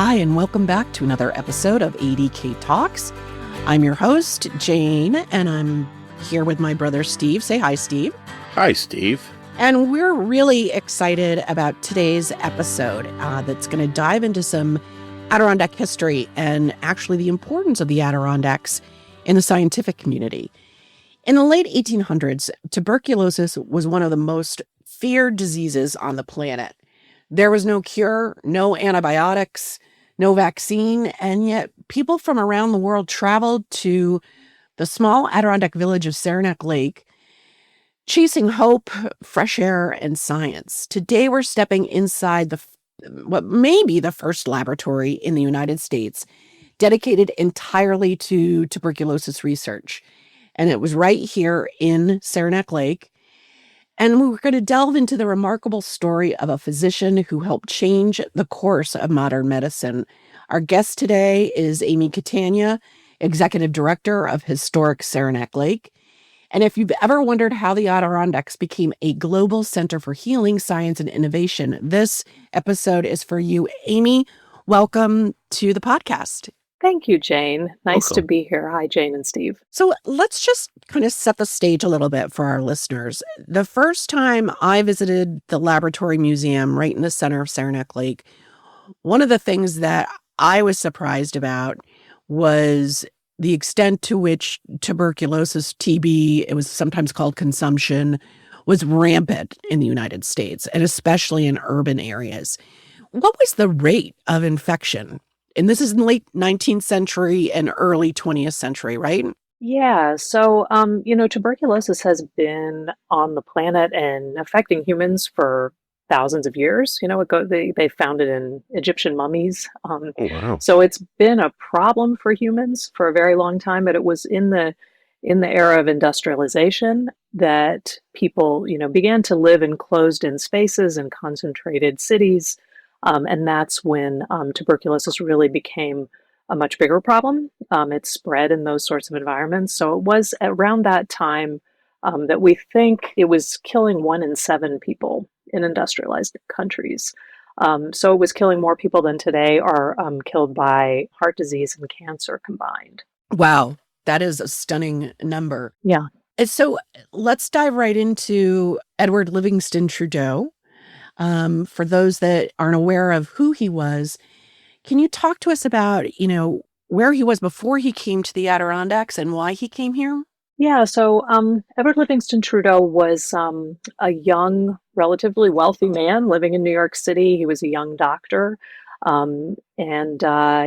Hi, and welcome back to another episode of ADK Talks. I'm your host, Jane, and I'm here with my brother, Steve. Say hi, Steve. Hi, Steve. And we're really excited about today's episode that's going to dive into some Adirondack history and actually the importance of the Adirondacks in the scientific community. In the late 1800s, tuberculosis was one of the most feared diseases on the planet. There was no cure, no antibiotics, no vaccine, and yet people from around the world traveled to the small Adirondack village of Saranac Lake, chasing hope, fresh air, and science. Today, we're stepping inside what may be the first laboratory in the United States dedicated entirely to tuberculosis research. And it was right here in Saranac Lake. And we're going to delve into the remarkable story of a physician who helped change the course of modern medicine. Our guest today is Amy Catania, Executive Director of Historic Saranac Lake. And if you've ever wondered how the Adirondacks became a global center for healing, science, and innovation, this episode is for you. Amy, welcome to the podcast. Thank you, Jane. Nice Welcome. to be here. Hi, Jane and Steve. So let's just kind of set the stage a little bit for our listeners. The first time I visited the Laboratory Museum right in the center of Saranac Lake, one of the things that I was surprised about was the extent to which tuberculosis, TB, it was sometimes called consumption, was rampant in the United States, and especially in urban areas. What was the rate of infection? And this is in the late 19th century and early 20th century, right? Yeah, so tuberculosis has been on the planet and affecting humans for thousands of years. They found it in Egyptian mummies. Oh, wow. So it's been a problem for humans for a very long time, but it was in the era of industrialization that people, began to live in closed-in spaces and concentrated cities. And that's when tuberculosis really became a much bigger problem. It spread in those sorts of environments. So it was around that time that we think it was killing 1 in 7 people in industrialized countries. So it was killing more people than today are killed by heart disease and cancer combined. Wow, that is a stunning number. Yeah. And so let's dive right into Edward Livingston Trudeau. For those that aren't aware of who he was, can you talk to us about, where he was before he came to the Adirondacks and why he came here? Yeah, so Edward Livingston Trudeau was a young, relatively wealthy man living in New York City. He was a young doctor, and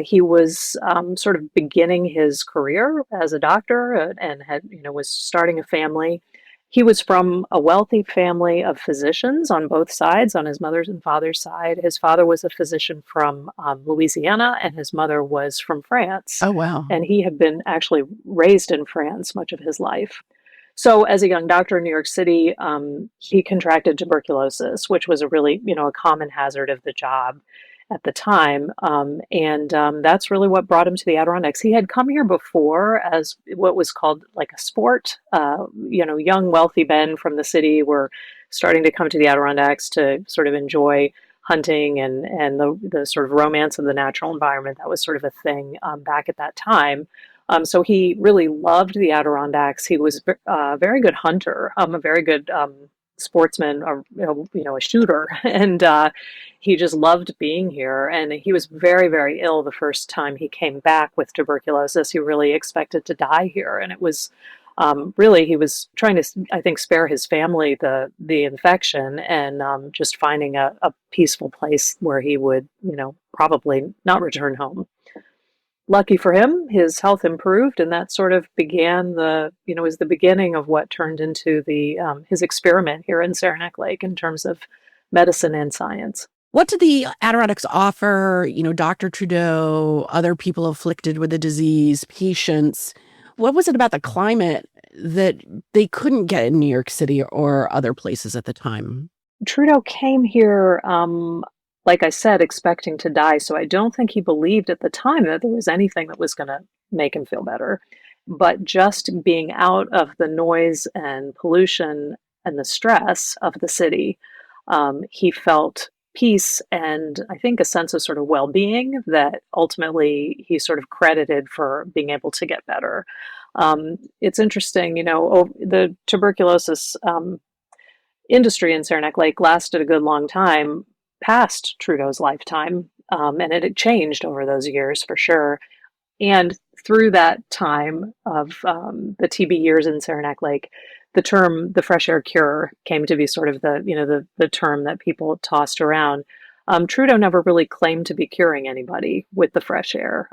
he was sort of beginning his career as a doctor and had, was starting a family. He was from a wealthy family of physicians on both sides, on his mother's and father's side. His father was a physician from Louisiana, and his mother was from France. Oh, wow. And he had been actually raised in France much of his life. So as a young doctor in New York City, he contracted tuberculosis, which was a really, a common hazard of the job at the time. And that's really what brought him to the Adirondacks. He had come here before as what was called like a sport. Young, wealthy men from the city were starting to come to the Adirondacks to sort of enjoy hunting and the sort of romance of the natural environment. That was sort of a thing back at that time. So he really loved the Adirondacks. He was a very good hunter, a very good sportsman, or a shooter, and he just loved being here. And he was very, very ill the first time he came back with tuberculosis. He really expected to die here, and it was really, he was trying to, I think, spare his family the infection, and just finding a peaceful place where he would, probably not return home. Lucky for him, his health improved, and that sort of began was the beginning of what turned into his experiment here in Saranac Lake in terms of medicine and science. What did the Adirondacks offer, Dr. Trudeau, other people afflicted with the disease, patients? What was it about the climate that they couldn't get in New York City or other places at the time? Trudeau came here, like I said, expecting to die. So I don't think he believed at the time that there was anything that was going to make him feel better. But just being out of the noise and pollution and the stress of the city, he felt peace and I think a sense of sort of well-being that ultimately he sort of credited for being able to get better. It's interesting, the tuberculosis industry in Saranac Lake lasted a good long time past Trudeau's lifetime, and it had changed over those years for sure. And through that time of the TB years in Saranac Lake, the term "the fresh air cure" came to be sort of the term that people tossed around. Trudeau never really claimed to be curing anybody with the fresh air.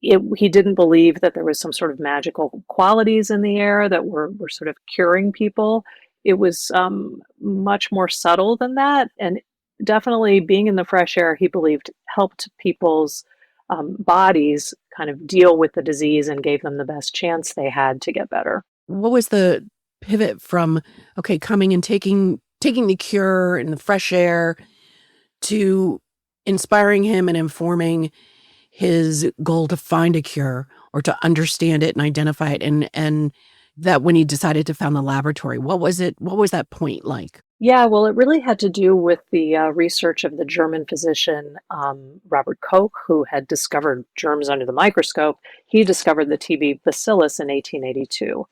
He didn't believe that there was some sort of magical qualities in the air that were sort of curing people. It was much more subtle than that, and definitely being in the fresh air, he believed, helped people's bodies kind of deal with the disease and gave them the best chance they had to get better. What was the pivot from, okay, coming and taking the cure and the fresh air to inspiring him and informing his goal to find a cure or to understand it and identify it, and that when he decided to found the laboratory, what was that point like? Yeah, well, it really had to do with the research of the German physician Robert Koch, who had discovered germs under the microscope. He discovered the TB bacillus in 1882.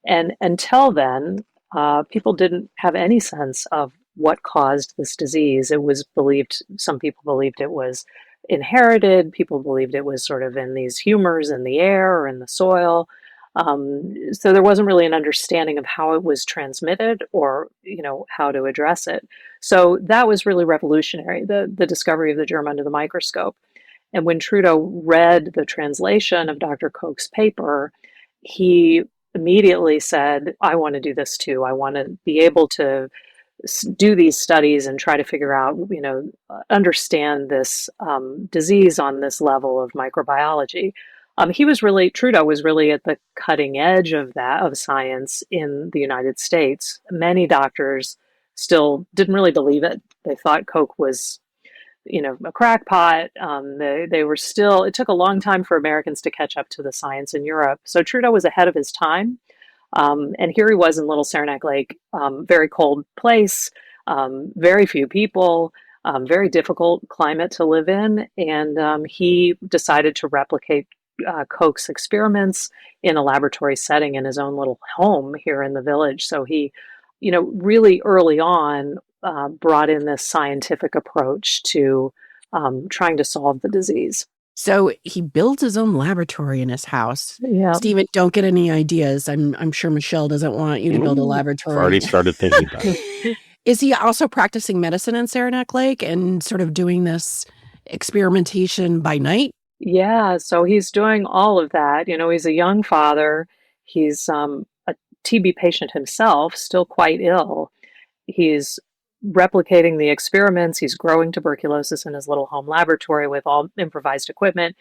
And until then, people didn't have any sense of what caused this disease. It was believed, some people believed it was inherited, people believed it was sort of in these humors in the air or in the soil. So there wasn't really an understanding of how it was transmitted or, how to address it. So that was really revolutionary, the discovery of the germ under the microscope. And when Trudeau read the translation of Dr. Koch's paper, he immediately said, I want to do this too. I want to be able to do these studies and try to figure out, understand this disease on this level of microbiology. Trudeau was really at the cutting edge of science in the United States. Many doctors still didn't really believe it. They thought Koch was, a crackpot. It took a long time for Americans to catch up to the science in Europe. So Trudeau was ahead of his time. And here he was in Little Saranac Lake, very cold place, very few people, very difficult climate to live in. And he decided to replicate Koch's experiments in a laboratory setting in his own little home here in the village. So he, really early on brought in this scientific approach to trying to solve the disease. So he builds his own laboratory in his house. Yeah. Stephen, don't get any ideas. I'm sure Michelle doesn't want you to build a laboratory. I've already started thinking about it. Is he also practicing medicine in Saranac Lake and sort of doing this experimentation by night? Yeah, so he's doing all of that. He's a young father. He's a TB patient himself, still quite ill. He's replicating the experiments. He's growing tuberculosis in his little home laboratory with all improvised equipment,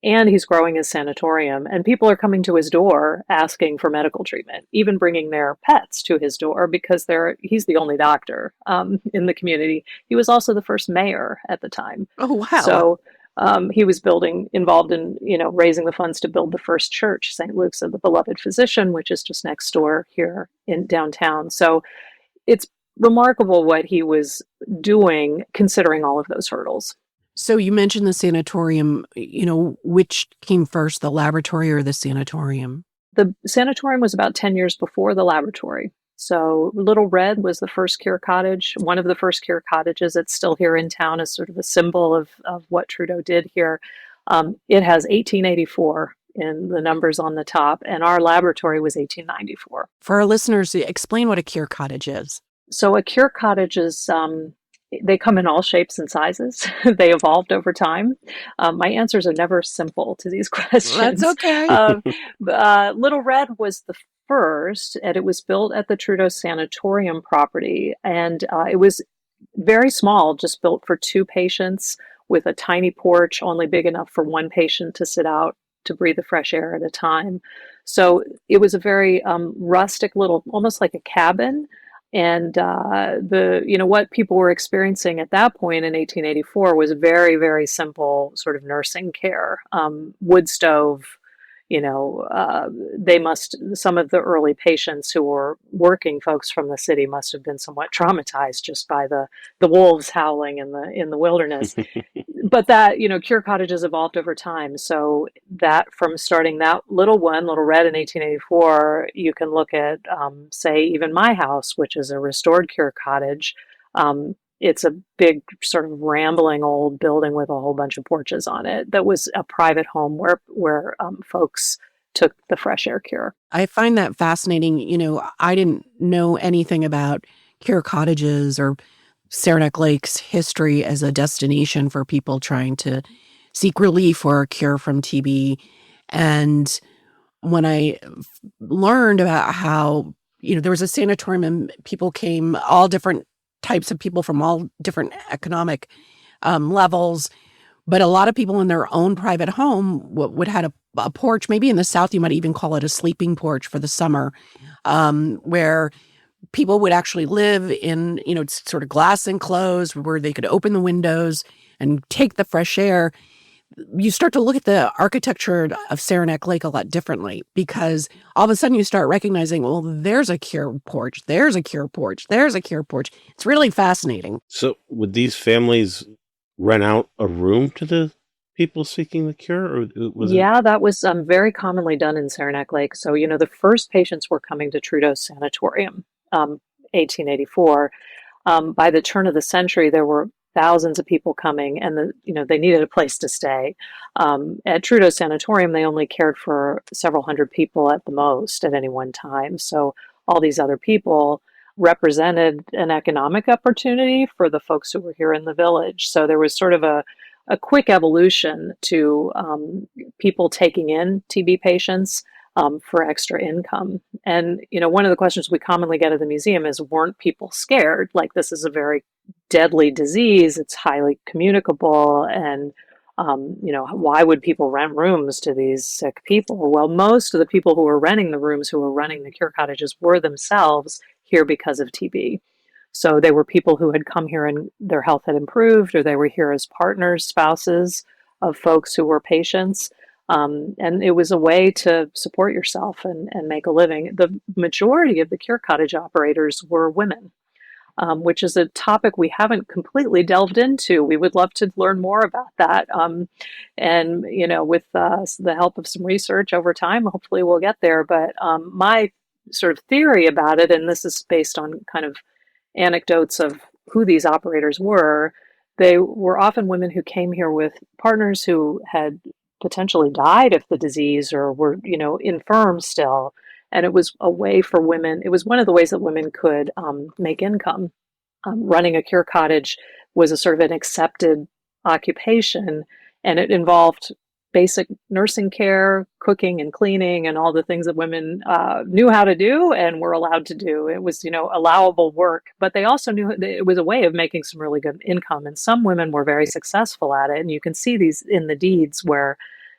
and he's growing his sanatorium. And people are coming to his door asking for medical treatment, even bringing their pets to his door because he's the only doctor in the community. He was also the first mayor at the time. Oh, wow. So he was involved in, raising the funds to build the first church, St. Luke's of the Beloved Physician, which is just next door here in downtown. So it's remarkable what he was doing, considering all of those hurdles. So you mentioned the sanatorium, which came first, the laboratory or the sanatorium? The sanatorium was about 10 years before the laboratory. So Little Red was the first cure cottage, one of the first cure cottages that's still here in town as sort of a symbol of what Trudeau did here. It has 1884 in the numbers on the top, and our laboratory was 1894. For our listeners, explain what a cure cottage is. So a cure cottage is, they come in all shapes and sizes. They evolved over time. My answers are never simple to these questions. That's okay. Little Red was the first, and it was built at the Trudeau Sanatorium property. And it was very small, just built for 2 patients with a tiny porch, only big enough for 1 patient to sit out to breathe the fresh air at a time. So it was a very rustic little, almost like a cabin. And what people were experiencing at that point in 1884 was very, very simple sort of nursing care. Wood stove, Some of the early patients who were working folks from the city must have been somewhat traumatized just by the wolves howling in the wilderness. But that, cure cottages evolved over time. So that from starting that little red in 1884, you can look at, say, even my house, which is a restored cure cottage. It's a big sort of rambling old building with a whole bunch of porches on it that was a private home where folks took the fresh air cure. I find that fascinating. I didn't know anything about cure cottages or Saranac Lake's history as a destination for people trying to seek relief or a cure from TB. And when I learned about how, there was a sanatorium and people came, all different types of people from all different economic levels, but a lot of people in their own private home would have a porch. Maybe in the South, you might even call it a sleeping porch for the summer, where people would actually live in, sort of glass enclosed where they could open the windows and take the fresh air. You start to look at the architecture of Saranac Lake a lot differently because all of a sudden you start recognizing, well, there's a cure porch, there's a cure porch, there's a cure porch. It's really fascinating. So would these families rent out a room to the people seeking the cure? Or was Yeah, that was very commonly done in Saranac Lake. So, the first patients were coming to Trudeau's sanatorium, 1884. By the turn of the century, there were thousands of people coming, and they needed a place to stay. At Trudeau's sanatorium, they only cared for several hundred people at the most at any one time. So all these other people represented an economic opportunity for the folks who were here in the village. So there was sort of a quick evolution to people taking in TB patients for extra income. And, one of the questions we commonly get at the museum is, weren't people scared? Like, this is a very deadly disease. It's highly communicable. And, why would people rent rooms to these sick people? Well, most of the people who were renting the rooms, who were running the cure cottages, were themselves here because of TB. So they were people who had come here and their health had improved, or they were here as partners, spouses of folks who were patients. And it was a way to support yourself and make a living. The majority of the cure cottage operators were women, which is a topic we haven't completely delved into. We would love to learn more about that. And, with the help of some research over time, hopefully we'll get there. But my sort of theory about it, and this is based on kind of anecdotes of who these operators were, they were often women who came here with partners who had potentially died of the disease or were, infirm still. And it was a way for women, it was one of the ways that women could make income. Running a cure cottage was a sort of an accepted occupation, and it involved basic nursing care, cooking and cleaning, and all the things that women knew how to do and were allowed to do. It was, allowable work, but they also knew it was a way of making some really good income. And some women were very successful at it. And you can see these in the deeds where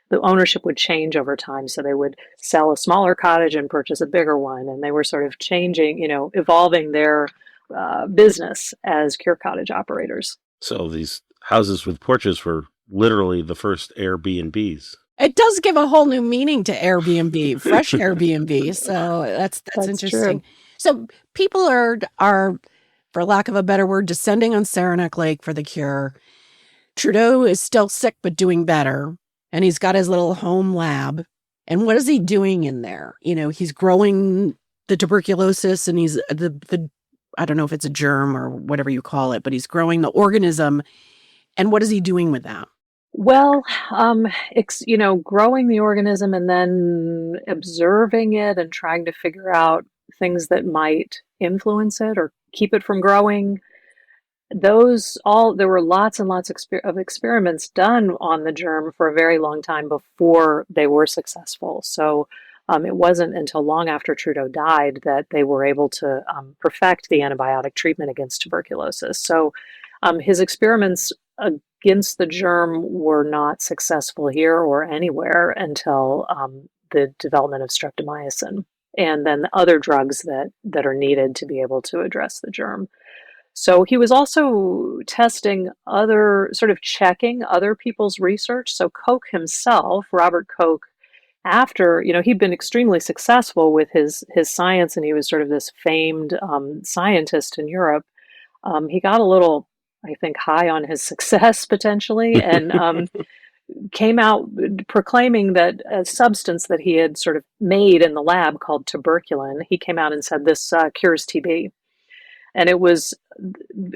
the ownership would change over time. So they would sell a smaller cottage and purchase a bigger one. And they were sort of changing, evolving their business as cure cottage operators. So these houses with porches were literally the first Airbnbs. It does give a whole new meaning to Airbnb, fresh Airbnb. So that's interesting. True. So people are, for lack of a better word, descending on Saranac Lake for the cure. Trudeau is still sick, but doing better. And he's got his little home lab. And what is he doing in there? He's growing the tuberculosis, and he's the I don't know if it's a germ or whatever you call it, but he's growing the organism. And what is he doing with that? Well, growing the organism and then observing it and trying to figure out things that might influence it or keep it from growing. There were lots and lots of experiments done on the germ for a very long time before they were successful. So it wasn't until long after Trudeau died that they were able to perfect the antibiotic treatment against tuberculosis. So his experiments against the germ were not successful here or anywhere until the development of streptomycin and then the other drugs that are needed to be able to address the germ. So he was also checking other people's research. So Koch himself, Robert Koch, after, he'd been extremely successful with his science, and he was sort of this famed scientist in Europe. He got a little, I think, high on his success potentially, and came out proclaiming that a substance that he had sort of made in the lab called tuberculin, he came out and said this cures TB. And it was,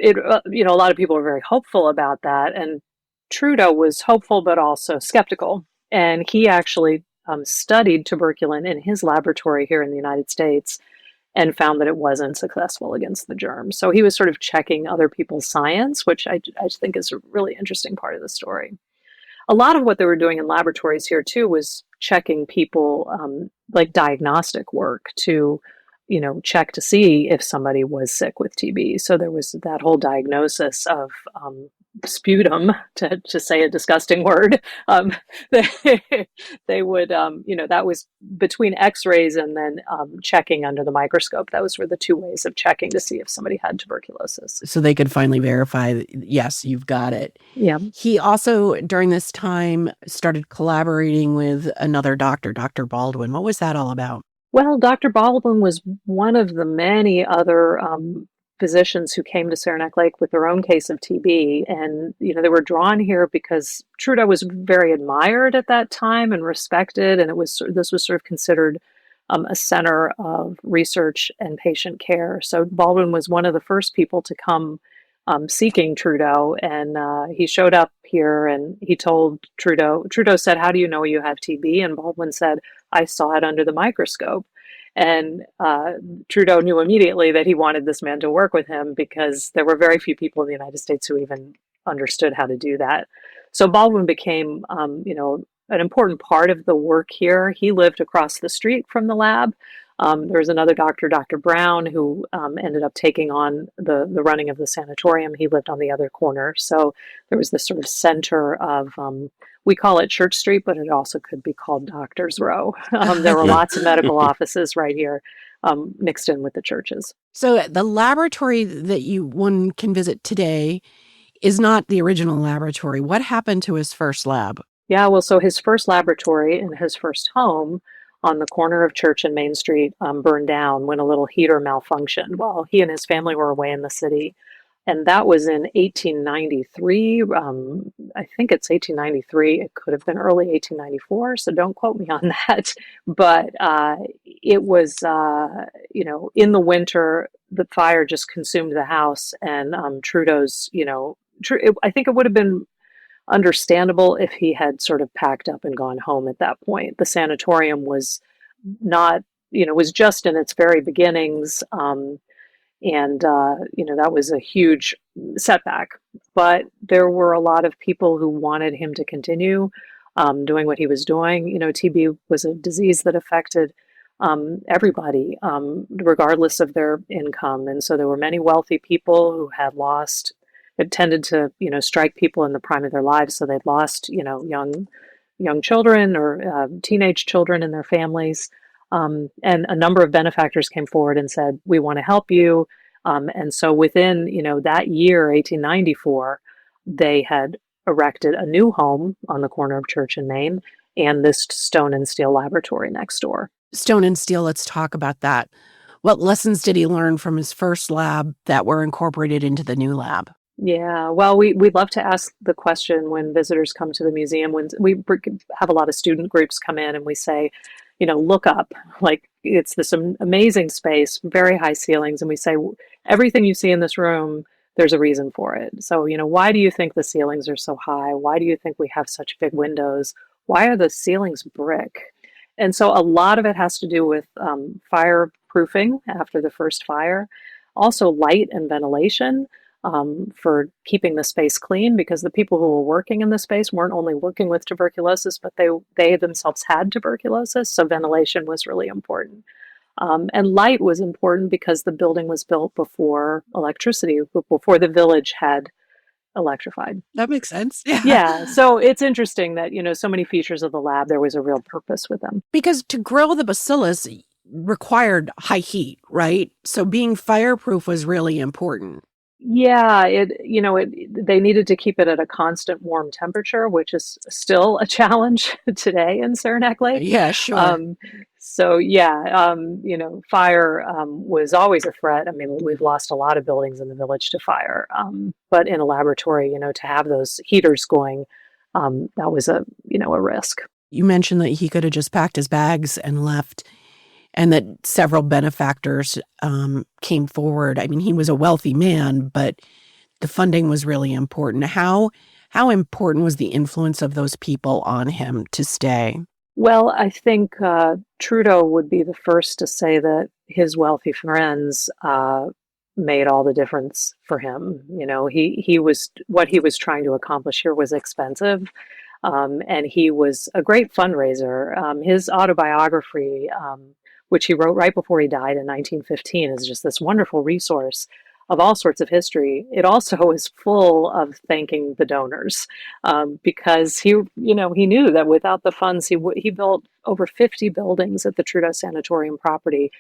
a lot of people were very hopeful about that. And Trudeau was hopeful, but also skeptical. And he actually studied tuberculin in his laboratory here in the United States and found that it wasn't successful against the germ. So he was sort of checking other people's science, which I think is a really interesting part of the story. A lot of what they were doing in laboratories here too was checking people, like diagnostic work to, check to see if somebody was sick with TB. So there was that whole diagnosis of sputum, to say a disgusting word. They would, that was between x-rays and then checking under the microscope. Those were the two ways of checking to see if somebody had tuberculosis. So they could finally verify that, yes, you've got it. Yeah. He also, during this time, started collaborating with another doctor, Dr. Baldwin. What was that all about? Well, Dr. Baldwin was one of the many other physicians who came to Saranac Lake with their own case of TB. And, they were drawn here because Trudeau was very admired at that time and respected. And this was sort of considered a center of research and patient care. So Baldwin was one of the first people to come seeking Trudeau. And he showed up here and he told Trudeau said, "How do you know you have TB?" And Baldwin said, "I saw it under the microscope." And Trudeau knew immediately that he wanted this man to work with him because there were very few people in the United States who even understood how to do that. So Baldwin became, an important part of the work here. He lived across the street from the lab. There was another doctor, Dr. Brown, who ended up taking on the running of the sanatorium. He lived on the other corner. So there was this sort of center of, we call it Church Street, but it also could be called Doctor's Row. There were lots of medical offices right here mixed in with the churches. So the laboratory that one can visit today is not the original laboratory. What happened to his first lab? Yeah, well, so his first laboratory and his first home on the corner of Church and Main Street burned down when a little heater malfunctioned while he and his family were away in the city. And that was in 1893. I think it's 1893. It could have been early 1894, so don't quote me on that. But it was, in the winter, the fire just consumed the house. And Trudeau's, I think it would have been understandable if he had sort of packed up and gone home at that point. The sanatorium was not, was just in its very beginnings. That was a huge setback. But there were a lot of people who wanted him to continue doing what he was doing. TB was a disease that affected everybody, regardless of their income. And so there were many wealthy people who had lost. It tended to, strike people in the prime of their lives. So they'd lost, young children or teenage children and their families. And a number of benefactors came forward and said, "We want to help you." And so within, that year, 1894, they had erected a new home on the corner of Church and Main and this stone and steel laboratory next door. Stone and steel, let's talk about that. What lessons did he learn from his first lab that were incorporated into the new lab? Yeah, well, we love to ask the question when visitors come to the museum. When we have a lot of student groups come in and we say, look up, like it's this amazing space, very high ceilings. And we say, everything you see in this room, there's a reason for it. So, why do you think the ceilings are so high? Why do you think we have such big windows? Why are the ceilings brick? And so a lot of it has to do with fireproofing after the first fire, also light and ventilation. For keeping the space clean, because the people who were working in the space weren't only working with tuberculosis, but they themselves had tuberculosis, so ventilation was really important. And light was important because the building was built before electricity, before the village had electrified. That makes sense. Yeah, so it's interesting that, so many features of the lab, there was a real purpose with them. Because to grow the bacillus required high heat, right? So being fireproof was really important. Yeah, they needed to keep it at a constant warm temperature, which is still a challenge today in Saranac Lake. Yeah, sure. Um, so yeah, fire was always a threat. I mean, we've lost a lot of buildings in the village to fire, but in a laboratory, to have those heaters going, that was a risk. You mentioned that he could have just packed his bags and left, and that several benefactors came forward. I mean, he was a wealthy man, but the funding was really important. How important was the influence of those people on him to stay? Well, I think Trudeau would be the first to say that his wealthy friends made all the difference for him. He was what he was trying to accomplish here was expensive, and he was a great fundraiser. His autobiography, which he wrote right before he died in 1915, is just this wonderful resource of all sorts of history. It also is full of thanking the donors, because he knew that without the funds, he built over 50 buildings at the Trudeau Sanatorium property.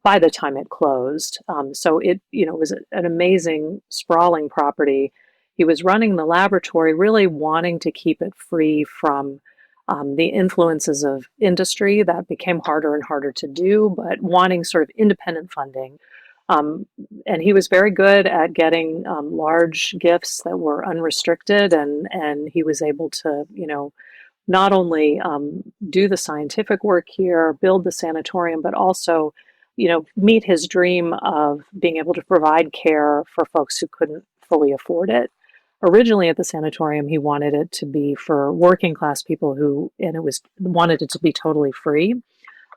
By the time it closed, so it was an amazing sprawling property. He was running the laboratory, really wanting to keep it free from the influences of industry that became harder and harder to do, but wanting sort of independent funding. Um, and he was very good at getting large gifts that were unrestricted, and he was able to, not only do the scientific work here, build the sanatorium, but also, meet his dream of being able to provide care for folks who couldn't fully afford it. Originally at the sanatorium, he wanted it to be for working class people and it was wanted it to be totally free.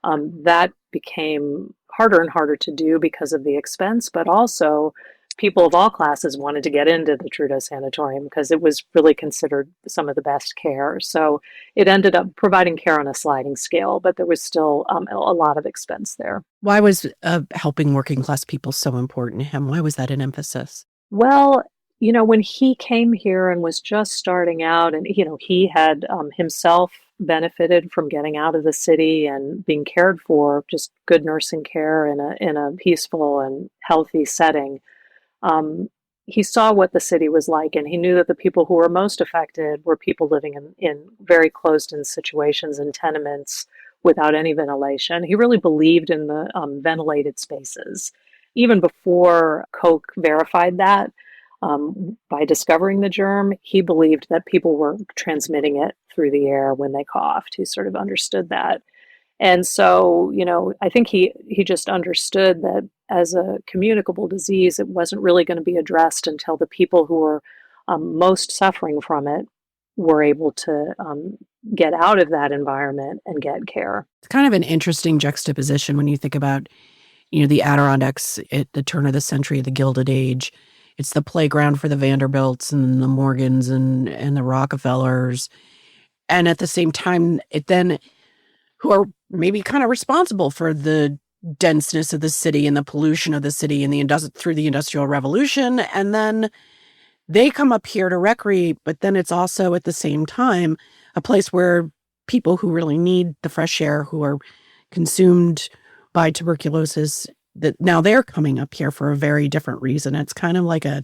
That became harder and harder to do because of the expense, but also people of all classes wanted to get into the Trudeau Sanatorium because it was really considered some of the best care. So it ended up providing care on a sliding scale, but there was still a lot of expense there. Why was helping working class people so important to him? Why was that an emphasis? Well, when he came here and was just starting out, and he had himself benefited from getting out of the city and being cared for, just good nursing care in a peaceful and healthy setting. Um, he saw what the city was like, and he knew that the people who were most affected were people living in very closed-in situations in tenements without any ventilation. He really believed in the ventilated spaces. Even before Koch verified that, by discovering the germ, he believed that people were transmitting it through the air when they coughed. He sort of understood that. And so, I think he just understood that as a communicable disease, it wasn't really going to be addressed until the people who were most suffering from it were able to get out of that environment and get care. It's kind of an interesting juxtaposition when you think about, the Adirondacks at the turn of the century, the Gilded Age. It's the playground for the Vanderbilts and the Morgans and the Rockefellers. And at the same time, it then who are maybe kind of responsible for the denseness of the city and the pollution of the city and through the Industrial Revolution. And then they come up here to recreate, but then it's also at the same time a place where people who really need the fresh air, who are consumed by tuberculosis, that now they're coming up here for a very different reason. It's kind of like a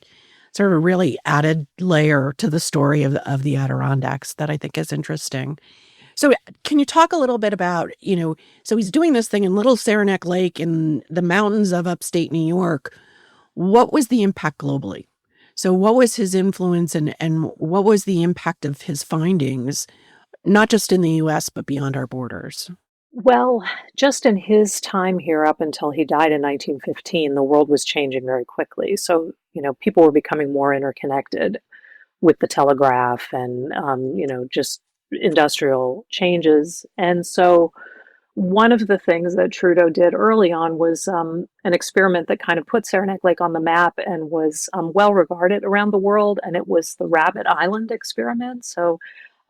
sort of a really added layer to the story of the Adirondacks that I think is interesting. So can you talk a little bit about, so he's doing this thing in Little Saranac Lake in the mountains of upstate New York. What was the impact globally? So what was his influence and what was the impact of his findings, not just in the US, but beyond our borders? Well, just in his time here up until he died in 1915, the world was changing very quickly. So, people were becoming more interconnected with the telegraph and, just industrial changes. And so, one of the things that Trudeau did early on was an experiment that kind of put Saranac Lake on the map and was well regarded around the world, and it was the Rabbit Island experiment. So,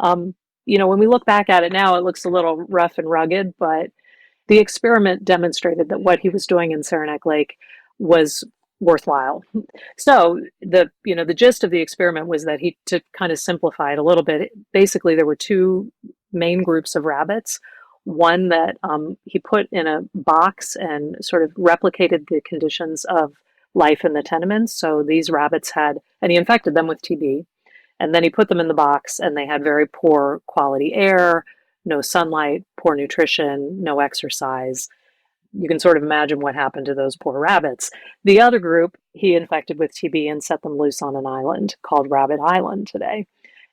um, when we look back at it now, it looks a little rough and rugged, but the experiment demonstrated that what he was doing in Saranac Lake was worthwhile. So the gist of the experiment was that to kind of simplify it a little bit, basically there were two main groups of rabbits. One that he put in a box and sort of replicated the conditions of life in the tenements. So these rabbits and he infected them with TB, and then he put them in the box, and they had very poor quality air, no sunlight, poor nutrition, no exercise. You can sort of imagine what happened to those poor rabbits. The other group he infected with TB and set them loose on an island called Rabbit Island today.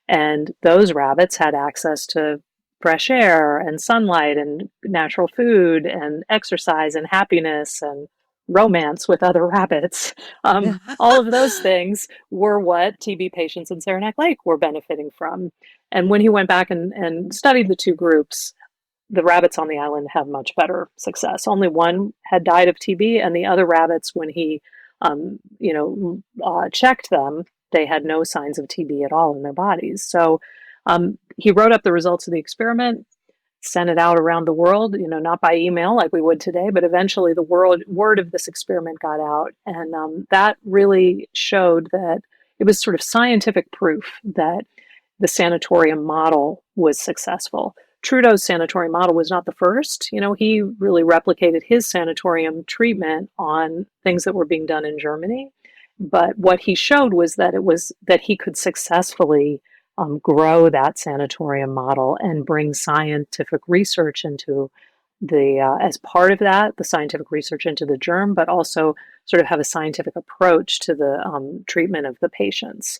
And those rabbits had access to fresh air and sunlight and natural food and exercise and happiness and romance with other rabbits. All of those things were what TB patients in Saranac Lake were benefiting from. And when he went back and studied the two groups, the rabbits on the island have much better success. Only one had died of TB, and the other rabbits, when he, checked them, they had no signs of TB at all in their bodies. So he wrote up the results of the experiment, sent it out around the world, not by email like we would today, but eventually the word of this experiment got out. And that really showed that it was sort of scientific proof that the sanatorium model was successful. Trudeau's sanatorium model was not the first. He really replicated his sanatorium treatment on things that were being done in Germany. But what he showed was that he could successfully grow that sanatorium model and bring scientific research into as part of that, the scientific research into the germ, but also sort of have a scientific approach to the treatment of the patients.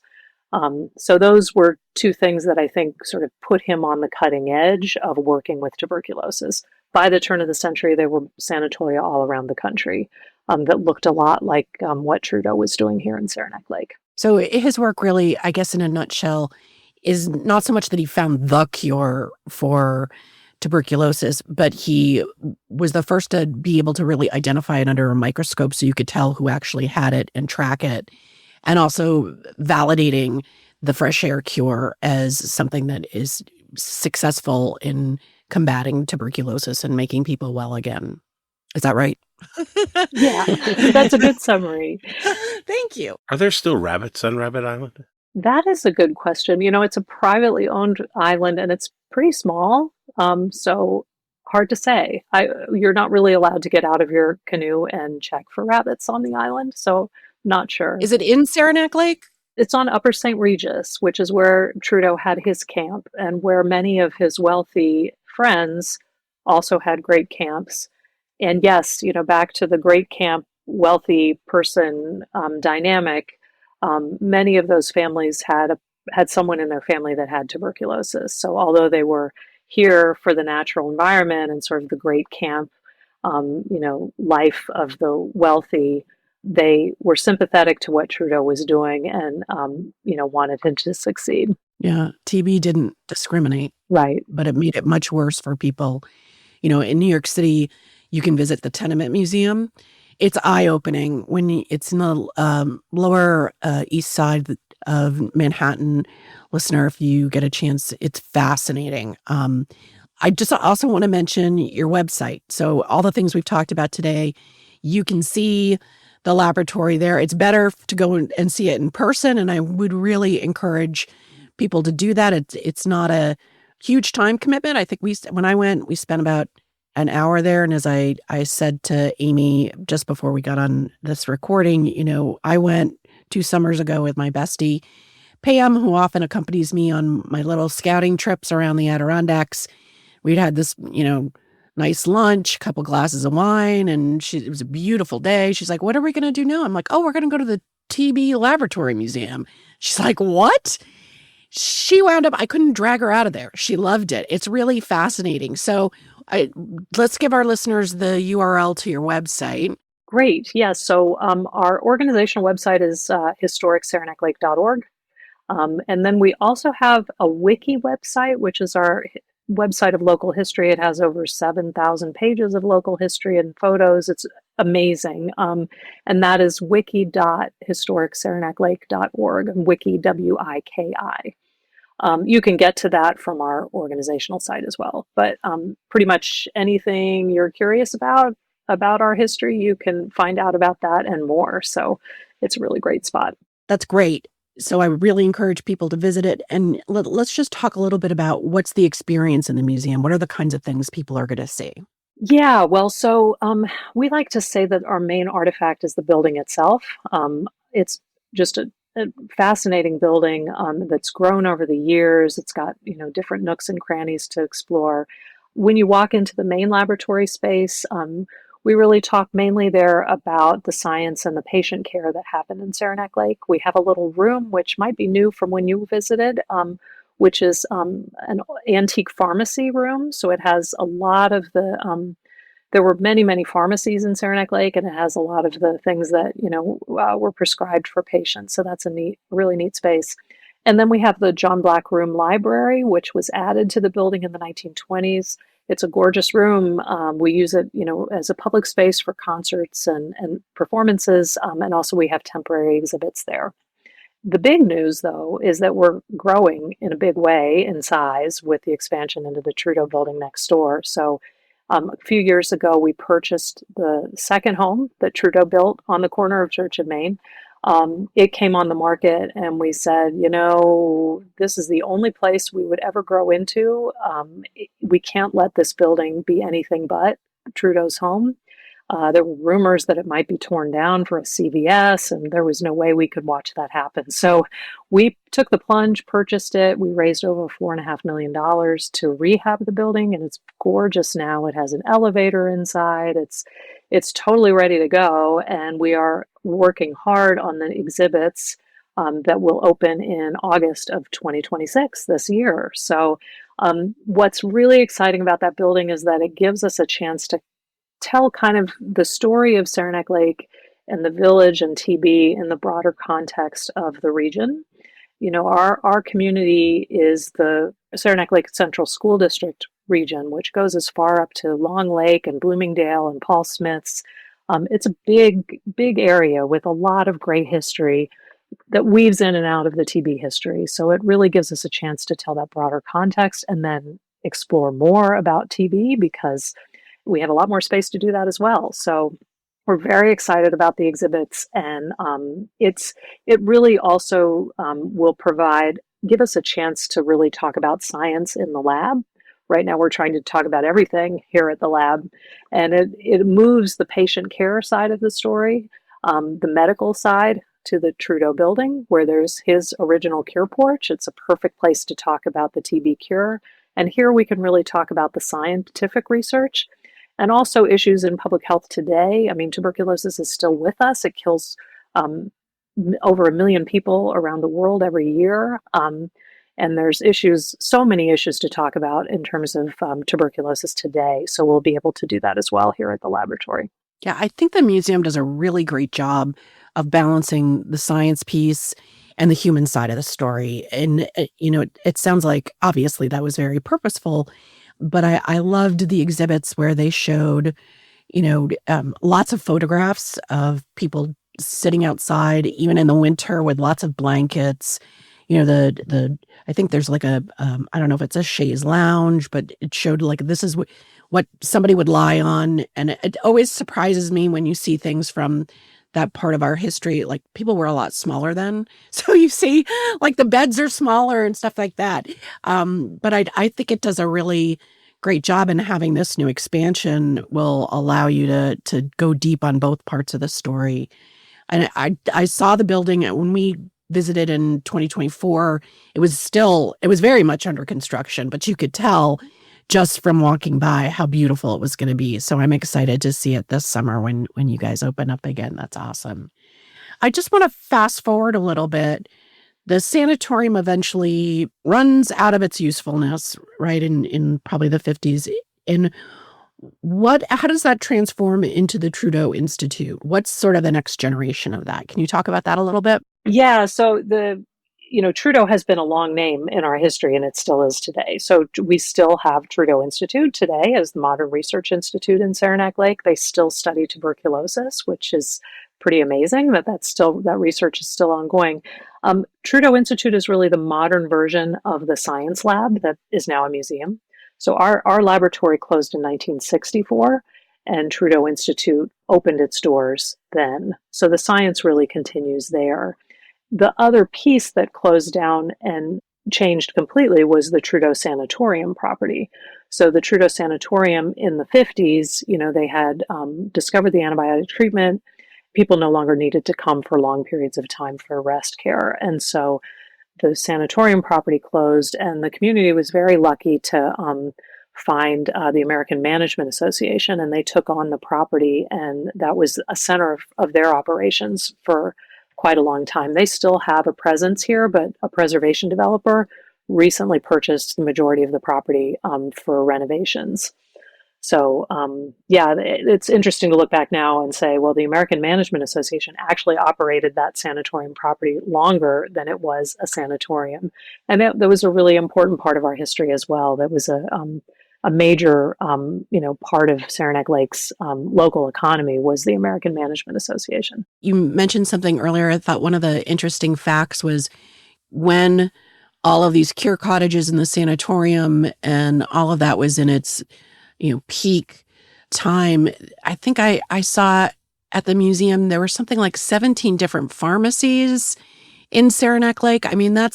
So those were two things that I think sort of put him on the cutting edge of working with tuberculosis. By the turn of the century, there were sanatoria all around the country that looked a lot like what Trudeau was doing here in Saranac Lake. So his work really, I guess in a nutshell, is not so much that he found the cure for tuberculosis, but he was the first to be able to really identify it under a microscope so you could tell who actually had it and track it. And also validating the fresh air cure as something that is successful in combating tuberculosis and making people well again. Is that right? Yeah, that's a good summary. Thank you. Are there still rabbits on Rabbit Island? That is a good question. It's a privately owned island and it's pretty small. So hard to say. You're not really allowed to get out of your canoe and check for rabbits on the island. So not sure. Is it in Saranac Lake? It's on Upper St. Regis, which is where Trudeau had his camp and where many of his wealthy friends also had great camps. And yes, back to the great camp, wealthy person dynamic, many of those families had someone in their family that had tuberculosis. So although they were here for the natural environment and sort of the great camp, life of the wealthy, they were sympathetic to what Trudeau was doing and, wanted him to succeed. Yeah, TB didn't discriminate. Right. But it made it much worse for people. In New York City, you can visit the Tenement Museum. It's eye-opening when it's in the lower east side of Manhattan. Listener, if you get a chance, it's fascinating. I just also want to mention your website. So all the things we've talked about today, you can see the laboratory there. It's better to go and see it in person, and I would really encourage people to do that. It's not a huge time commitment. I think when I went, we spent about an hour there, and as I said to Amy just before we got on this recording, I went 2 summers ago with my bestie, Pam, who often accompanies me on my little scouting trips around the Adirondacks. We'd had this, nice lunch, a couple glasses of wine, and it was a beautiful day. She's like, "What are we going to do now?" I'm like, "Oh, we're going to go to the TB Laboratory Museum." She's like, "What?" She wound up, I couldn't drag her out of there. She loved it. It's really fascinating. So let's give our listeners the URL to your website. Great. Yes. So our organizational website is historicsaranac.org. And then we also have a wiki website, which is our website of local history. It has over 7,000 pages of local history and photos. It's amazing. And that is wiki.historicsaranac.org, wiki, W-I-K-I. You can get to that from our organizational site as well. But pretty much anything you're curious about our history, you can find out about that and more. So it's a really great spot. That's great. So I really encourage people to visit it. And let's just talk a little bit about what's the experience in the museum. What are the kinds of things people are going to see? Yeah, well, we like to say that our main artifact is the building itself. It's just a fascinating building that's grown over the years. It's got, different nooks and crannies to explore. When you walk into the main laboratory space, we really talk mainly there about the science and the patient care that happened in Saranac Lake. We have a little room, which might be new from when you visited, which is an antique pharmacy room. So it has a lot of there were many, many pharmacies in Saranac Lake, and it has a lot of the things that, were prescribed for patients. So that's really neat space. And then we have the John Black Room Library, which was added to the building in the 1920s. It's a gorgeous room. We use it, as a public space for concerts and performances, and also we have temporary exhibits there. The big news, though, is that we're growing in a big way in size with the expansion into the Trudeau building next door. So, a few years ago, we purchased the second home that Trudeau built on the corner of Church and Main. It came on the market, and we said, this is the only place we would ever grow into. We can't let this building be anything but Trudeau's home. There were rumors that it might be torn down for a CVS, and there was no way we could watch that happen. So we took the plunge, purchased it. We raised over $4.5 million to rehab the building, and it's gorgeous now. It has an elevator inside. It's totally ready to go, and we are working hard on the exhibits that will open in August of 2026 this year. So what's really exciting about that building is that it gives us a chance to tell kind of the story of Saranac Lake and the village and TB in the broader context of the region. Our community is the Saranac Lake Central School District region, which goes as far up to Long Lake and Bloomingdale and Paul Smiths. It's a big, big area with a lot of great history that weaves in and out of the TB history. So it really gives us a chance to tell that broader context and then explore more about TB because we have a lot more space to do that as well. So we're very excited about the exhibits, and it really also will give us a chance to really talk about science in the lab. Right now, we're trying to talk about everything here at the lab, and it moves the patient care side of the story, the medical side to the Trudeau building, where there's his original cure porch. It's a perfect place to talk about the TB cure, and here we can really talk about the scientific research and also issues in public health today. I mean, tuberculosis is still with us. It kills over 1 million people around the world every year. And there's so many issues to talk about in terms of tuberculosis today. So we'll be able to do that as well here at the laboratory. Yeah, I think the museum does a really great job of balancing the science piece and the human side of the story. And, it sounds like obviously that was very purposeful, but I loved the exhibits where they showed, lots of photographs of people sitting outside, even in the winter with lots of blankets. I think there's like I don't know if it's a chaise lounge, but it showed like this is what somebody would lie on. And it always surprises me when you see things from that part of our history. Like people were a lot smaller then. So you see like the beds are smaller and stuff like that. But I think it does a really great job, and having this new expansion will allow you to go deep on both parts of the story. And I saw the building when we visited in 2024. It was very much under construction, but you could tell just from walking by how beautiful it was going to be. So I'm excited to see it this summer when you guys open up again. That's awesome. I just want to fast forward a little bit. The sanatorium eventually runs out of its usefulness, right, in probably the 50s. And how does that transform into the Trudeau Institute? What's sort of the next generation of that? Can you talk about that a little bit? Yeah, so Trudeau has been a long name in our history, and it still is today. So we still have Trudeau Institute today as the Modern Research Institute in Saranac Lake. They still study tuberculosis, which is pretty amazing that research is still ongoing. Trudeau Institute is really the modern version of the science lab that is now a museum. So our laboratory closed in 1964, and Trudeau Institute opened its doors then. So the science really continues there. The other piece that closed down and changed completely was the Trudeau Sanatorium property. So the Trudeau Sanatorium in the 50s, they had discovered the antibiotic treatment. People no longer needed to come for long periods of time for rest care. And so the sanatorium property closed, and the community was very lucky to find the American Management Association, and they took on the property, and that was a center of their operations for quite a long time. They still have a presence here, but a preservation developer recently purchased the majority of the property for renovations. So, it's interesting to look back now and say, well, the American Management Association actually operated that sanatorium property longer than it was a sanatorium. And that was a really important part of our history as well. That was a major, part of Saranac Lake's local economy was the American Management Association. You mentioned something earlier. I thought one of the interesting facts was when all of these cure cottages in the sanatorium and all of that was in its peak time. I think I saw at the museum there were something like 17 different pharmacies in Saranac Lake. I mean, I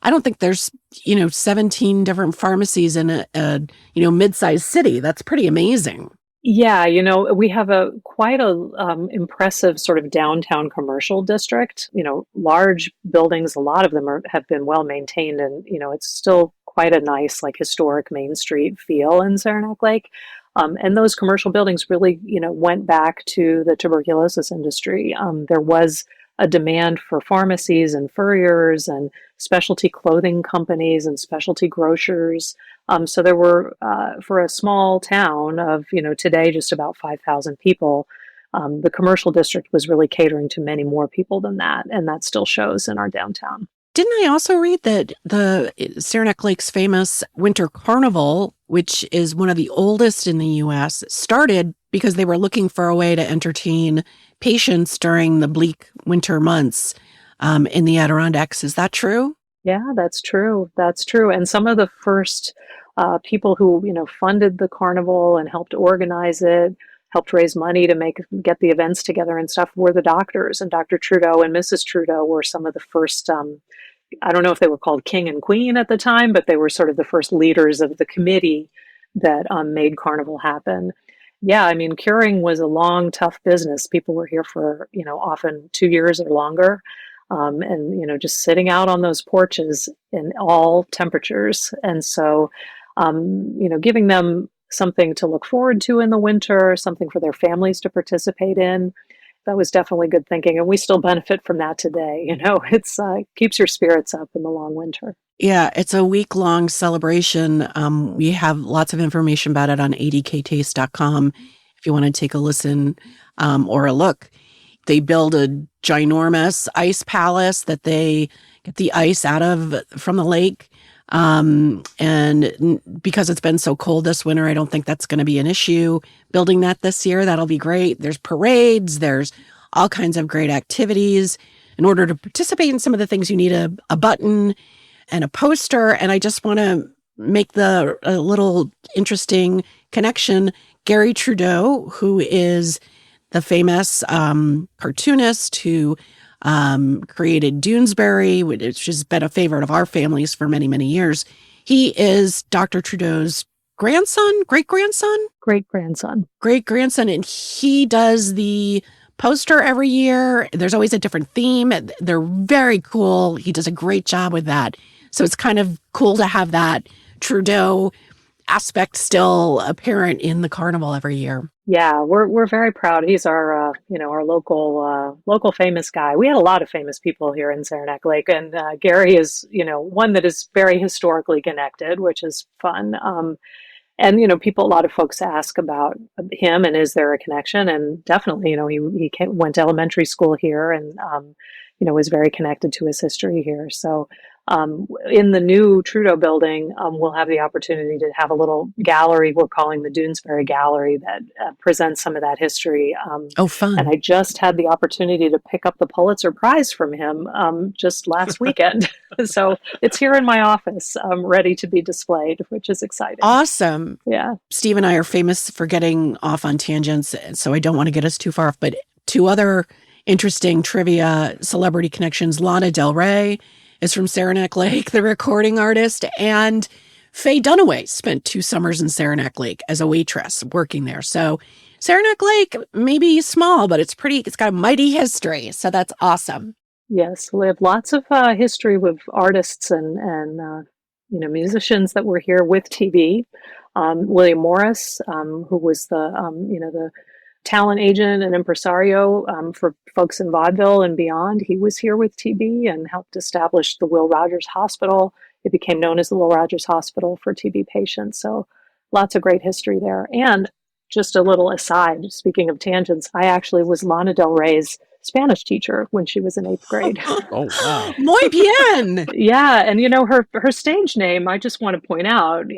don't think there's 17 different pharmacies in a mid-sized city. That's pretty amazing. Yeah, we have quite a impressive sort of downtown commercial district. Large buildings. A lot of them have been well maintained, and it's still quite a nice, like, historic Main Street feel in Saranac Lake. And those commercial buildings really, went back to the tuberculosis industry. There was a demand for pharmacies and furriers and specialty clothing companies and specialty grocers. So there were, for a small town of, today just about 5,000 people, the commercial district was really catering to many more people than that. And that still shows in our downtown. Didn't I also read that the Saranac Lake's famous Winter Carnival, which is one of the oldest in the U.S., started because they were looking for a way to entertain patients during the bleak winter months in the Adirondacks. Is that true? Yeah, that's true. That's true. And some of the first people who, funded the carnival and helped organize it, helped raise money to get the events together and stuff were the doctors. And Dr. Trudeau and Mrs. Trudeau were some of the first, I don't know if they were called King and Queen at the time, but they were sort of the first leaders of the committee that made Carnival happen. Yeah, I mean, curing was a long, tough business. People were here for, often 2 years or longer. And, just sitting out on those porches in all temperatures. And so, giving them something to look forward to in the winter, something for their families to participate in, that was definitely good thinking. And we still benefit from that today. It's keeps your spirits up in the long winter. Yeah, it's a week-long celebration. We have lots of information about it on adktaste.com if you want to take a listen or a look. They build a ginormous ice palace that they get the ice from the lake. And because it's been so cold this winter, I don't think that's going to be an issue. Building that this year, that'll be great. There's parades. There's all kinds of great activities. In order to participate in some of the things, you need a button and a poster. And I just want to make a little interesting connection. Gary Trudeau, who is the famous cartoonist who created Doonesbury, which has been a favorite of our families for many, many years. He is Dr. Trudeau's grandson, great-grandson? Great-grandson, and he does the poster every year. There's always a different theme. They're very cool. He does a great job with that. So it's kind of cool to have that Trudeau aspect still apparent in the carnival every year. Yeah, we're very proud. He's our our local famous guy. We had a lot of famous people here in Saranac Lake, and Gary is one that is very historically connected, which is fun. And a lot of folks ask about him and is there a connection? And definitely, he went to elementary school here, and was very connected to his history here. So. In the new Trudeau building, we'll have the opportunity to have a little gallery we're calling the Doonesbury Gallery that presents some of that history. Fun. And I just had the opportunity to pick up the Pulitzer Prize from him just last weekend. So it's here in my office, ready to be displayed, which is exciting. Awesome. Yeah. Steve and I are famous for getting off on tangents, so I don't want to get us too far off, but two other interesting trivia celebrity connections. Lana Del Rey is from Saranac Lake, the recording artist. And Faye Dunaway spent 2 summers in Saranac Lake as a waitress working there. So Saranac Lake may be small, but it's got a mighty history. So that's awesome. Yes, we have lots of history with artists and musicians that were here with TB. William Morris, who was the talent agent and impresario for folks in vaudeville and beyond, he was here with TB and helped establish the Will Rogers Hospital. It became known as the Will Rogers Hospital for TB patients. So lots of great history there. And just a little aside, speaking of tangents, I actually was Lana Del Rey's Spanish teacher when she was in 8th grade. Oh, wow. Muy bien. Yeah, and her stage name, I just want to point out,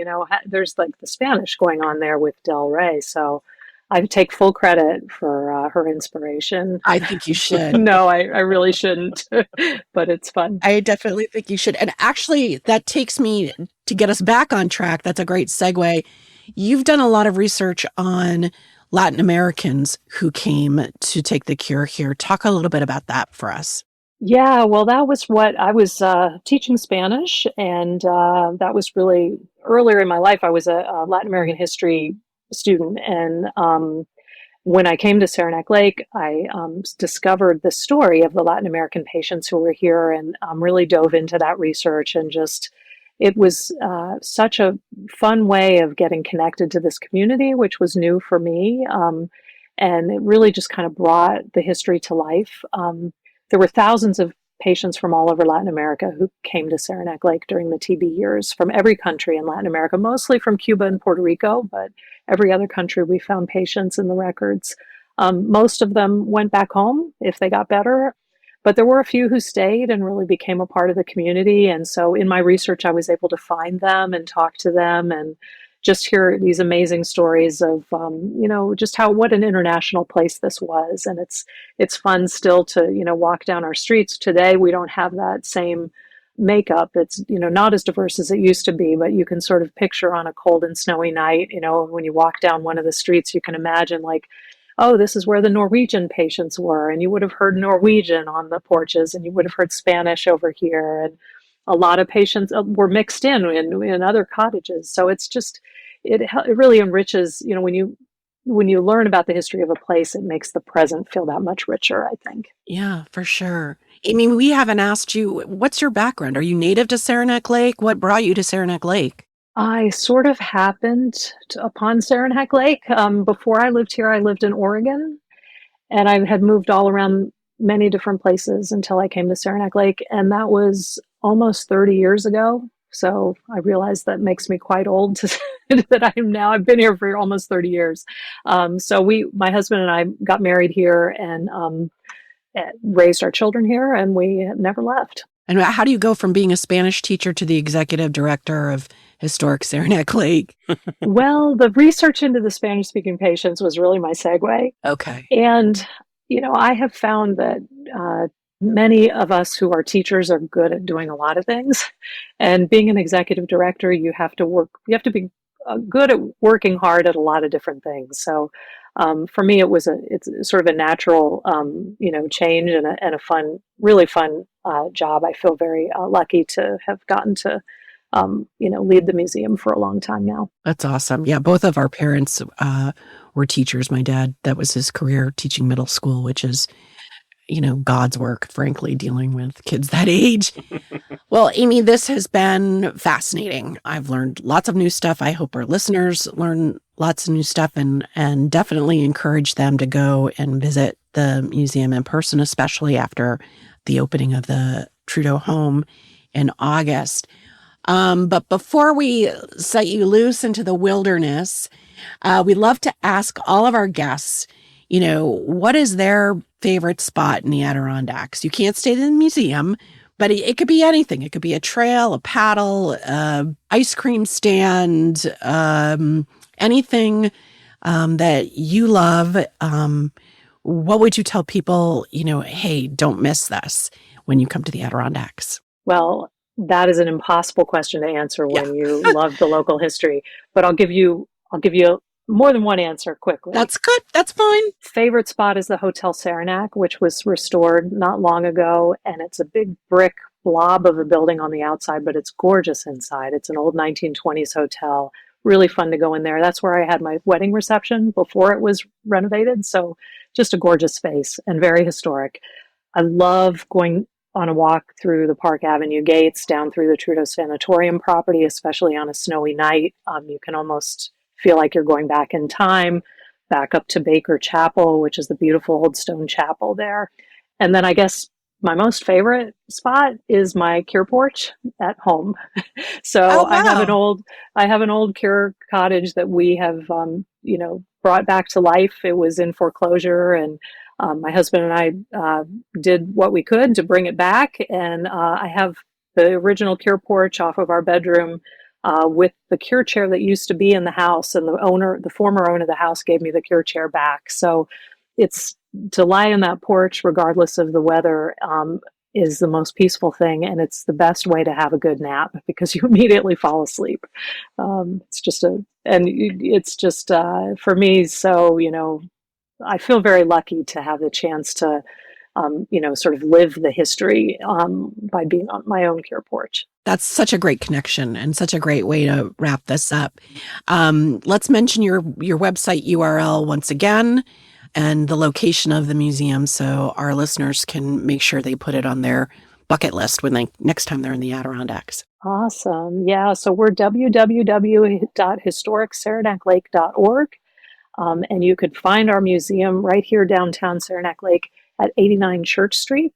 there's like the Spanish going on there with Del Rey, so I take full credit for her inspiration. I think you should. No, I really shouldn't, but it's fun. I definitely think you should. And actually, that takes me to get us back on track. That's a great segue. You've done a lot of research on Latin Americans who came to take the cure here. Talk a little bit about that for us. Yeah, well, that was what I was teaching Spanish, and that was really earlier in my life. I was a Latin American history student, and when I came to Saranac Lake, I discovered the story of the Latin American patients who were here, and really dove into that research, and it was such a fun way of getting connected to this community, which was new for me. And it really just kind of brought the history to life. There were thousands of patients from all over Latin America who came to Saranac Lake during the TB years from every country in Latin America, mostly from Cuba and Puerto Rico, but every other country we found patients in the records. Most of them went back home if they got better. But there were a few who stayed and really became a part of the community. And so in my research, I was able to find them and talk to them and just hear these amazing stories of, just what an international place this was. And it's fun still to, walk down our streets. Today, we don't have that same makeup. It's, not as diverse as it used to be, but you can sort of picture on a cold and snowy night, when you walk down one of the streets, you can imagine like, oh, this is where the Norwegian patients were. And you would have heard Norwegian on the porches, and you would have heard Spanish over here. And a lot of patients were mixed in other cottages. So it's just, it really enriches, when you learn about the history of a place, it makes the present feel that much richer, I think. Yeah, for sure. Amy, we haven't asked you, what's your background? Are you native to Saranac Lake? What brought you to Saranac Lake? I sort of happened upon Saranac Lake. Before I lived here, I lived in Oregon, and I had moved all around many different places until I came to Saranac Lake, and that was almost 30 years ago. So I realized that makes me quite old I've been here for almost 30 years. So my husband and I got married here and raised our children here, and we never left. And how do you go from being a Spanish teacher to the executive director of Historic Saranac Lake? Well, the research into the Spanish-speaking patients was really my segue. Okay. And, I have found that many of us who are teachers are good at doing a lot of things. And being an executive director, you have to be good at working hard at a lot of different things. So for me, it's sort of a natural, change and a fun, really fun job. I feel very lucky to have gotten to, lead the museum for a long time now. That's awesome. Yeah, both of our parents were teachers. My dad, that was his career, teaching middle school, which is, God's work, frankly, dealing with kids that age. Well, Amy, this has been fascinating. I've learned lots of new stuff. I hope our listeners learn lots of new stuff and definitely encourage them to go and visit the museum in person, especially after the opening of the Trudeau home in August. But before we set you loose into the wilderness, we love to ask all of our guests, what is their favorite spot in the Adirondacks? You can't stay in the museum, but it could be anything. It could be a trail, a paddle, ice cream stand, anything that you love. What would you tell people, hey, don't miss this when you come to the Adirondacks? Well, that is an impossible question to answer when you love the local history, but I'll give you more than one answer quickly. That's good. That's fine. Favorite spot is the Hotel Saranac, which was restored not long ago, and it's a big brick blob of a building on the outside, but it's gorgeous inside. It's an old 1920s hotel. Really fun to go in there. That's where I had my wedding reception before it was renovated. So just a gorgeous space and very historic. I love going on a walk through the Park Avenue gates, down through the Trudeau Sanatorium property, especially on a snowy night. You can almost feel like you're going back in time, back up to Baker Chapel, which is the beautiful old stone chapel there. And then I guess my most favorite spot is my cure porch at home. So Oh, I have wow. an old cure cottage that we have, brought back to life. It was in foreclosure, and my husband and I did what we could to bring it back. And I have the original cure porch off of our bedroom with the cure chair that used to be in the house, and the former owner of the house gave me the cure chair back. So it's to lie in that porch, regardless of the weather, is the most peaceful thing, and it's the best way to have a good nap because you immediately fall asleep. It's just for me. So I feel very lucky to have the chance to, sort of live the history by being on my own cure porch. That's such a great connection and such a great way to wrap this up. Let's mention your website URL once again and the location of the museum so our listeners can make sure they put it on their bucket list when next time they're in the Adirondacks. Awesome. Yeah. So we're www.historicsaranac.org. And you could find our museum right here downtown Saranac Lake at 89 Church Street.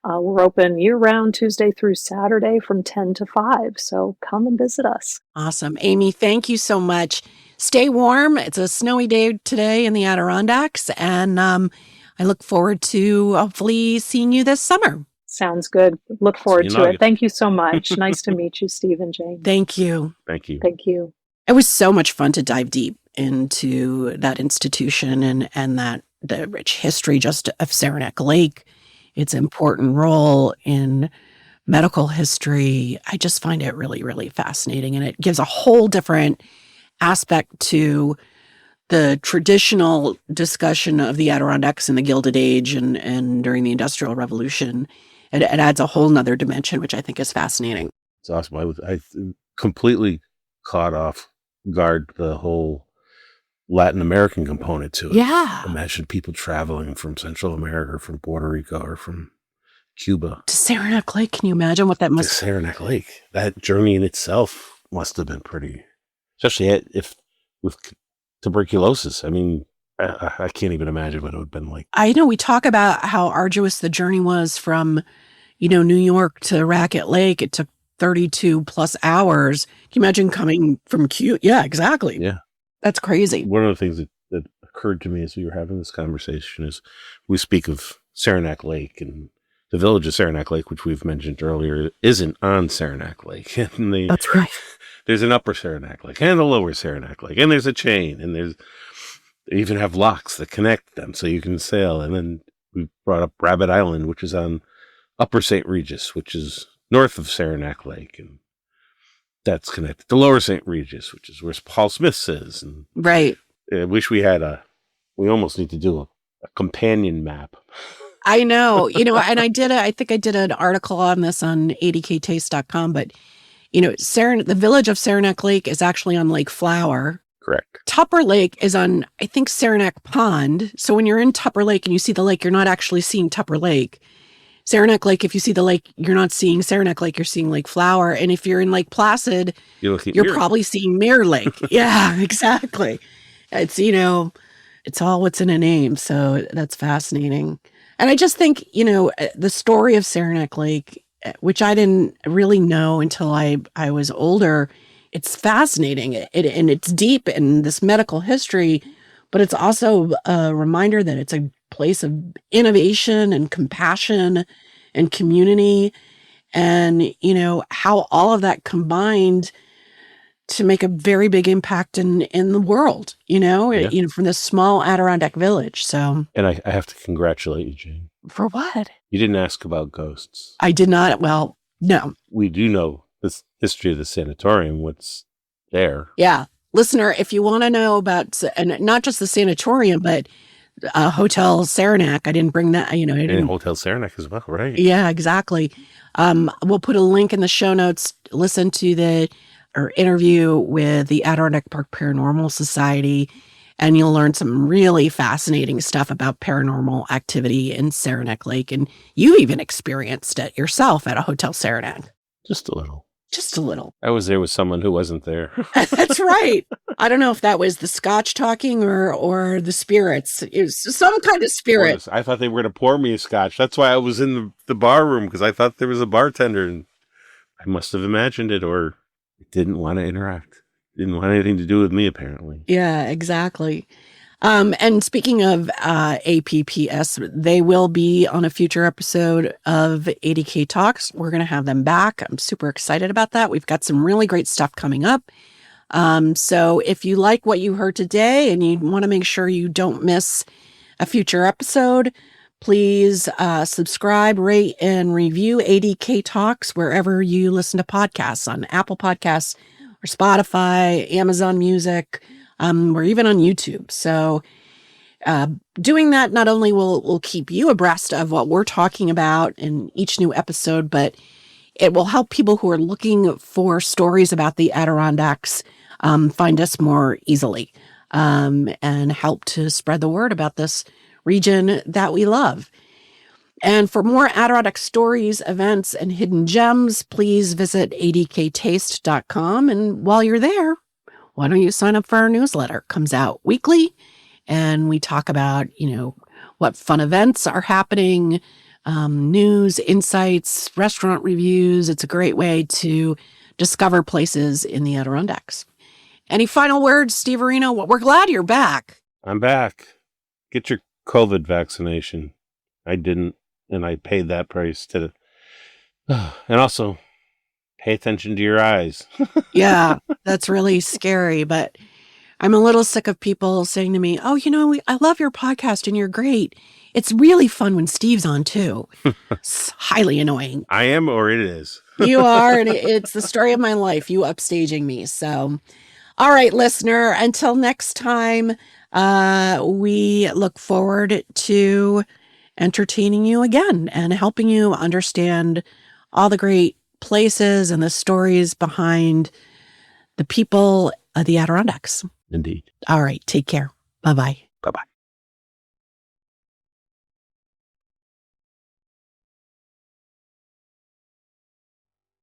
We're open year-round, Tuesday through Saturday from 10 to 5. So come and visit us. Awesome. Amy, thank you so much. Stay warm. It's a snowy day today in the Adirondacks, and I look forward to hopefully seeing you this summer. Sounds good. Look forward to August. it. Thank you so much. Nice to meet you, Steve and Jane. Thank you. Thank you. Thank you. It was so much fun to dive deep into that institution and that the rich history just of Saranac Lake, its important role in medical history. I just find it really, really fascinating. And it gives a whole different aspect to the traditional discussion of the Adirondacks in the Gilded Age and during the Industrial Revolution. It adds a whole nother dimension, which I think is fascinating. It's awesome. I completely caught off guard the whole Latin American component to it. Yeah. Imagine people traveling from Central America, from Puerto Rico, or from Cuba To Saranac Lake, can you imagine what that to must Saranac Lake. That journey in itself must have been pretty, especially if with tuberculosis. I mean, I can't even imagine what it would have been like. I know we talk about how arduous the journey was from, New York to Racket Lake. It took 32 plus hours. Can you imagine coming from Cuba? Yeah, exactly. Yeah. That's crazy. One of the things that occurred to me as we were having this conversation is we speak of Saranac Lake, and the village of Saranac Lake, which we've mentioned earlier, isn't on Saranac Lake. And That's right. there's an upper Saranac Lake and a lower Saranac Lake, and there's a chain, and they even have locks that connect them so you can sail. And then we brought up Rabbit Island, which is on Upper St. Regis, which is north of Saranac Lake, and that's connected to Lower St. Regis, which is where Paul Smith's is. And Right. I wish we almost need to do a companion map. I know, and I think I did an article on this on adktaste.com, but, the village of Saranac Lake is actually on Lake Flower. Correct. Tupper Lake is on, I think, Saranac Pond. So when you're in Tupper Lake and you see the lake, you're not actually seeing Tupper Lake. Saranac Lake, if you see the lake, you're not seeing Saranac Lake, you're seeing Lake Flower. And if you're in Lake Placid, you're probably seeing Mirror Lake. Yeah, exactly. It's, it's all what's in a name. So that's fascinating. And I just think, the story of Saranac Lake, which I didn't really know until I was older, it's fascinating. And it's deep in this medical history, but it's also a reminder that it's a place of innovation and compassion and community, and how all of that combined to make a very big impact in the world, from this small Adirondack village. So, and I have to congratulate you, Jane. For what? You didn't ask about ghosts. I did not. Well, no. We do know the history of the sanatorium, what's there. Yeah. Listener, if you want to know about, and not just the sanatorium, but Hotel Saranac, I didn't bring that, And Hotel Saranac as well, right? Yeah, exactly. We'll put a link in the show notes. Listen to the interview with the Adirondack Park Paranormal Society, and you'll learn some really fascinating stuff about paranormal activity in Saranac Lake. And you even experienced it yourself at a Hotel Saranac. Just a little. Just a little. I was there with someone who wasn't there. That's right. I don't know if that was the scotch talking or the spirits. It was some kind of spirit. I thought they were going to pour me a scotch. That's why I was in the bar room, because I thought there was a bartender, and I must have imagined it, or it didn't want to interact. Didn't want anything to do with me, apparently. Yeah, exactly. And speaking of APPS, they will be on a future episode of ADK Talks. We're going to have them back. I'm super excited about that. We've got some really great stuff coming up. So if you like what you heard today and you want to make sure you don't miss a future episode, please subscribe, rate, and review ADK Talks wherever you listen to podcasts, on Apple Podcasts or Spotify, Amazon Music. We're even on YouTube. So doing that not only will keep you abreast of what we're talking about in each new episode, but it will help people who are looking for stories about the Adirondacks find us more easily, and help to spread the word about this region that we love. And for more Adirondack stories, events, and hidden gems, please visit adktaste.com. And while you're there, why don't you sign up for our newsletter? It comes out weekly, and we talk about, what fun events are happening, news, insights, restaurant reviews. It's a great way to discover places in the Adirondacks. Any final words, Steve Areno? Well, we're glad you're back. I'm back. Get your COVID vaccination. I didn't, and I paid that price to. And also, pay attention to your eyes. Yeah, that's really scary, but I'm a little sick of people saying to me, oh, I love your podcast and you're great. It's really fun when Steve's on too. It's highly annoying. I am, or it is. You are, and it's the story of my life, you upstaging me. So, all right, listener, until next time, we look forward to entertaining you again and helping you understand all the great places and the stories behind the people of the Adirondacks. Indeed. All right. Take care. Bye-bye. Bye-bye.